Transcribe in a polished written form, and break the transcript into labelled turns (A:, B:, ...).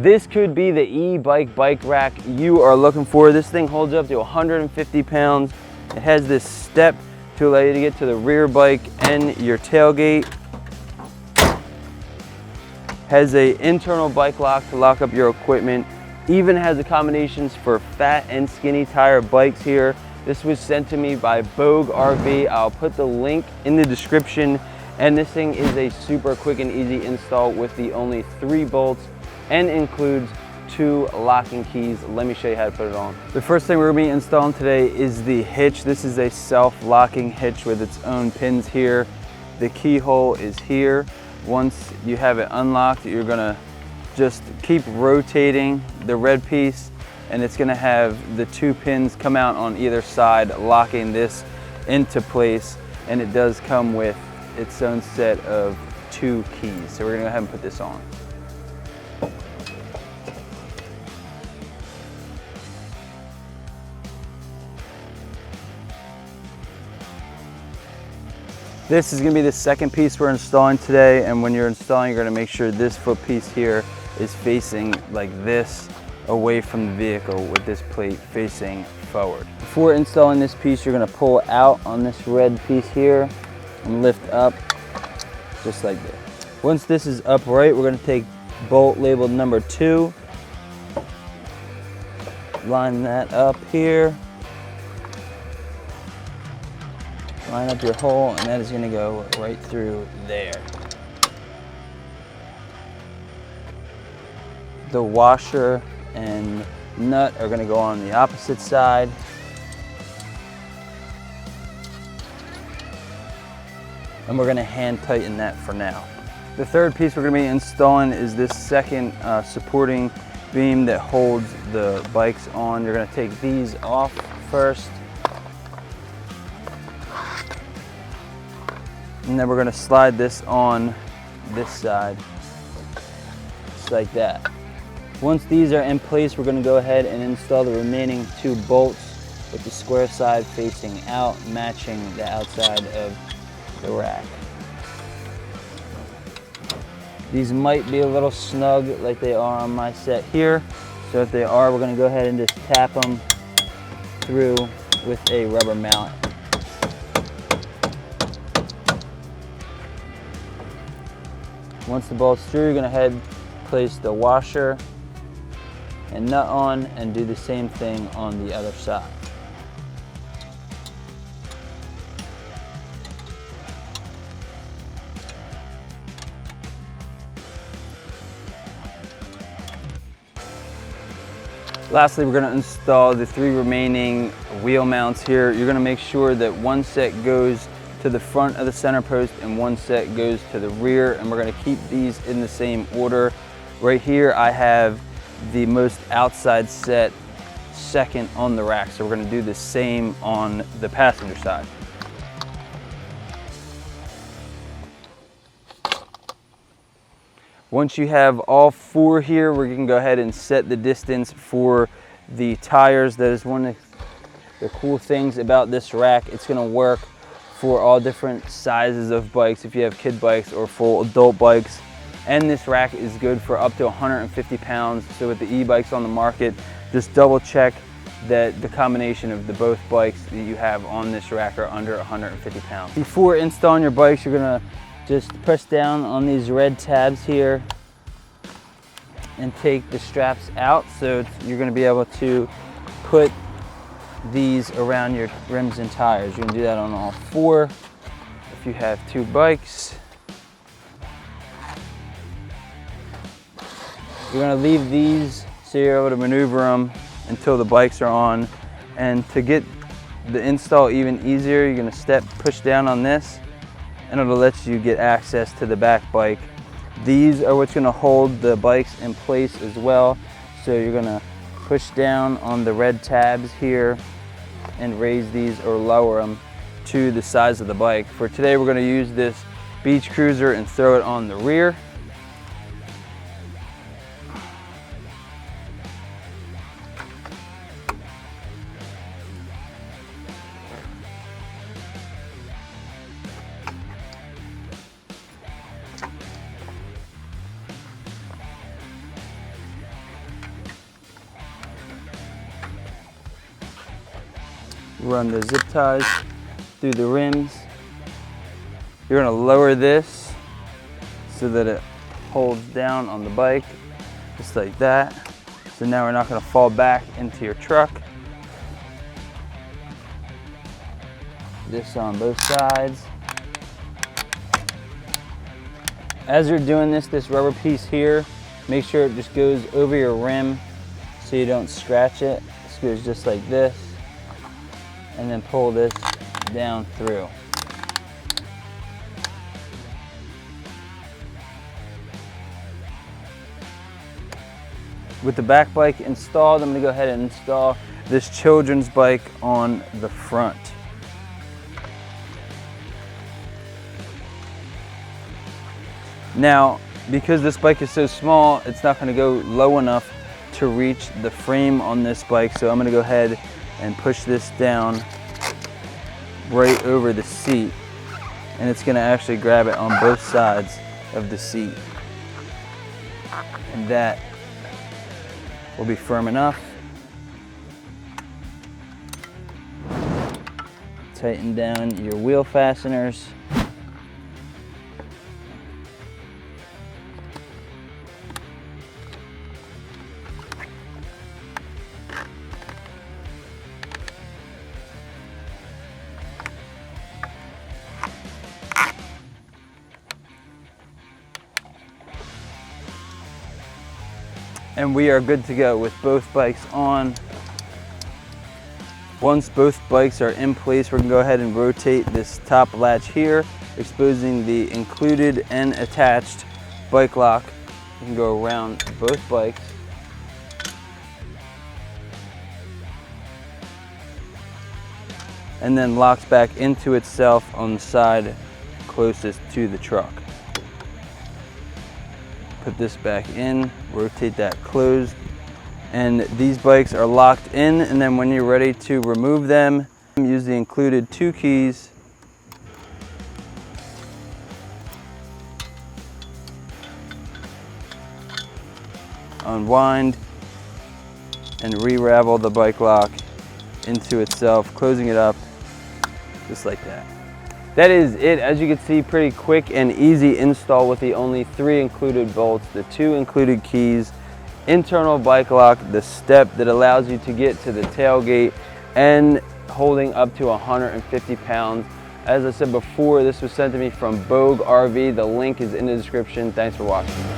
A: This could be the e-bike bike rack you are looking for. This thing holds up to 150 pounds. It has this step to allow you to get to the rear bike and your tailgate. Has an internal bike lock to lock up your equipment. Even has accommodations for fat and skinny tire bikes here. This was sent to me by Bogue RV. I'll put the link in the description. And this thing is a super quick and easy install with the only 3 bolts and includes 2 locking keys. Let me show you how to put it on. The first thing we're gonna be installing today is the hitch. This is a self-locking hitch with its own pins here. The keyhole is here. Once you have it unlocked, you're gonna just keep rotating the red piece and it's gonna have the 2 pins come out on either side, locking this into place. And it does come with its own set of 2 keys. So we're gonna go ahead and put this on. This is gonna be the second piece we're installing today, and when you're installing, you're gonna make sure this foot piece here is facing like this, away from the vehicle with this plate facing forward. Before installing this piece, you're gonna pull out on this red piece here and lift up, just like this. Once this is upright, we're gonna take bolt labeled number 2, line that up here, line up your hole, and that is gonna go right through there. The washer and nut are gonna go on the opposite side. And we're gonna hand tighten that for now. The third piece we're gonna be installing is this second supporting beam that holds the bikes on. You're gonna take these off first. And then we're gonna slide this on this side, just like that. Once these are in place, we're gonna go ahead and install the remaining 2 bolts with the square side facing out, matching the outside of the rack. These might be a little snug like they are on my set here. So if they are, we're gonna go ahead and just tap them through with a rubber mallet. Once the bolt's through, you're gonna place the washer and nut on and do the same thing on the other side. Lastly, we're gonna install the 3 remaining wheel mounts here. You're gonna make sure that 1 set goes to the front of the center post and 1 set goes to the rear, and we're gonna keep these in the same order. Right here, I have the most outside set second on the rack, so we're gonna do the same on the passenger side. Once you have all 4 here, we can go ahead and set the distance for the tires. That is one of the cool things about this rack. It's gonna work for all different sizes of bikes, if you have kid bikes or full adult bikes. And this rack is good for up to 150 pounds. So with the e-bikes on the market, just double check that the combination of the both bikes that you have on this rack are under 150 pounds. Before installing your bikes, you're gonna just press down on these red tabs here and take the straps out. So you're gonna be able to put these around your rims and tires. You can do that on all 4 if you have 2 bikes. You're gonna leave these so you're able to maneuver them until the bikes are on. And to get the install even easier, you're gonna push down on this, and it'll let you get access to the back bike. These are what's gonna hold the bikes in place as well. So you're gonna push down on the red tabs here and raise these or lower them to the size of the bike. For today, we're gonna use this beach cruiser and throw it on the rear. run the zip ties through the rims. You're gonna lower this so that it holds down on the bike, just like that. So now we're not gonna fall back into your truck. This on both sides. As you're doing this rubber piece here, make sure it just goes over your rim so you don't scratch it. This goes just like this, and then pull this down through. With the back bike installed, I'm gonna go ahead and install this children's bike on the front. Now, because this bike is so small, it's not gonna go low enough to reach the frame on this bike, so I'm gonna go ahead and push this down right over the seat, and it's gonna actually grab it on both sides of the seat. And that will be firm enough. Tighten down your wheel fasteners. And we are good to go with both bikes on. Once both bikes are in place, we're gonna go ahead and rotate this top latch here, exposing the included and attached bike lock. You can go around both bikes. And then locks back into itself on the side closest to the truck. Put this back in, rotate that closed, and these bikes are locked in, and then when you're ready to remove them, use the included 2 keys. Unwind and re-ravel the bike lock into itself, closing it up just like that. That is it. As you can see, pretty quick and easy install with the only 3 included bolts, the 2 included keys, internal bike lock, the step that allows you to get to the tailgate, and holding up to 150 pounds. As I said before, this was sent to me from Bogue RV. The link is in the description. Thanks for watching.